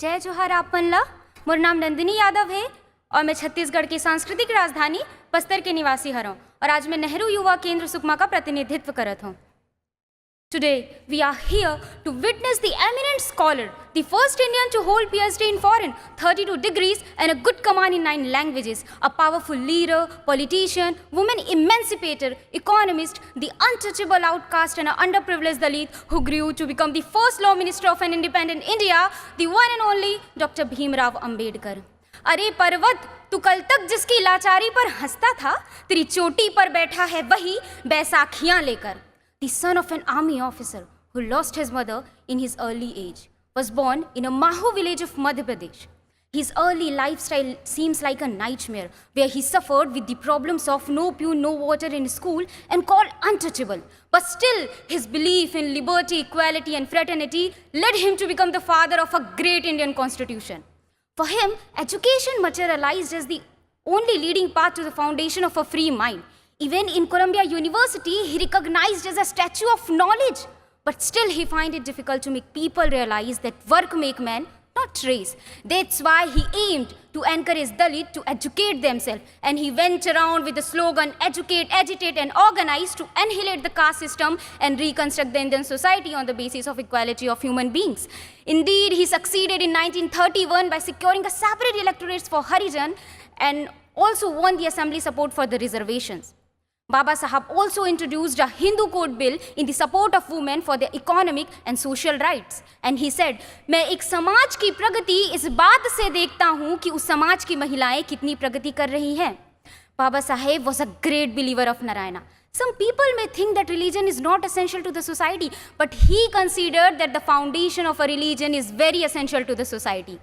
जय जोहार आपन ला। मोर नाम नंदिनी यादव है और मैं छत्तीसगढ़ की सांस्कृतिक राजधानी बस्तर के निवासी हूँ और आज मैं नेहरू युवा केंद्र सुकमा का प्रतिनिधित्व करत हूँ। Today we are here to witness the eminent scholar, the first Indian to hold PhD in foreign, 32 degrees and a good command in 9 languages, a powerful leader, politician, woman emancipator, economist, the untouchable outcast and an underprivileged Dalit who grew to become the first law minister of an independent India, the one and only Dr. Bhimrao Ambedkar. अरे पर्वत, तू कल तक जिसकी लाचारी पर हंसता था, तेरी चोटी पर बैठा है वही बैसाखियां लेकर. The son of an army officer who lost his mother in his early age, was born in a Maho village of Madhya Pradesh. His early lifestyle seems like a nightmare where he suffered with the problems of no pure, no water in school and called untouchable. But still, his belief in liberty, equality and fraternity led him to become the father of a great Indian constitution. For him, education materialized as the only leading path to the foundation of a free mind. Even in Columbia University, he recognized as a statue of knowledge. But still he find it difficult to make people realize that work make man, not race. That's why he aimed to encourage Dalit to educate themselves. And he went around with the slogan, educate, agitate and organize to annihilate the caste system and reconstruct the Indian society on the basis of equality of human beings. Indeed, he succeeded in 1931 by securing a separate electorates for Harijan and also won the assembly support for the reservations. Baba Sahab also introduced a Hindu code bill in the support of women for their economic and social rights. And he said, मैं एक समाज की प्रगति इस बात से देखता हूँ कि उस समाज की महिलाएं कितनी प्रगति कर रही हैं. Baba Saheb was a great believer of Narayana. Some people may think that religion is not essential to the society, but he considered that the foundation of a religion is very essential to the society.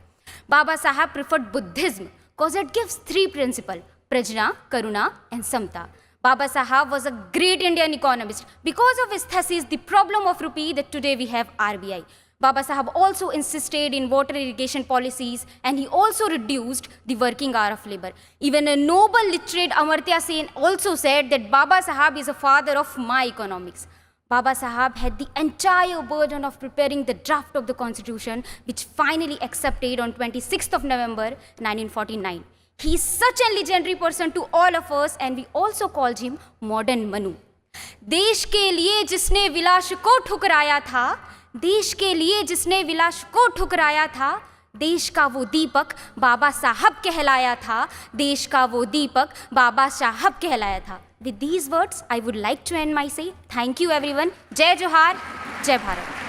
Baba Saheb preferred Buddhism because it gives 3 principles, Prajna, Karuna and Samta. Baba Sahab was a great Indian economist. Because of his thesis, The Problem of Rupee, that today we have RBI. Baba Sahab also insisted in water irrigation policies and he also reduced the working hour of labor. Even a noble literate Amartya Sen also said that Baba Sahab is a father of my economics. Baba Sahab had the entire burden of preparing the draft of the constitution, which finally accepted on 26th of November 1949. He is such a legendary person to all of us and we also called him Modern Manu. देश के लिए जिसने विलास को ठुकराया था, देश के लिए जिसने विलास को ठुकराया था, देश का वो दीपक बाबा साहब कहलाया था, देश का वो दीपक बाबा साहब कहलाया था. With these words, I would like to end my say. Thank you everyone. जय जोहार, जय भारत.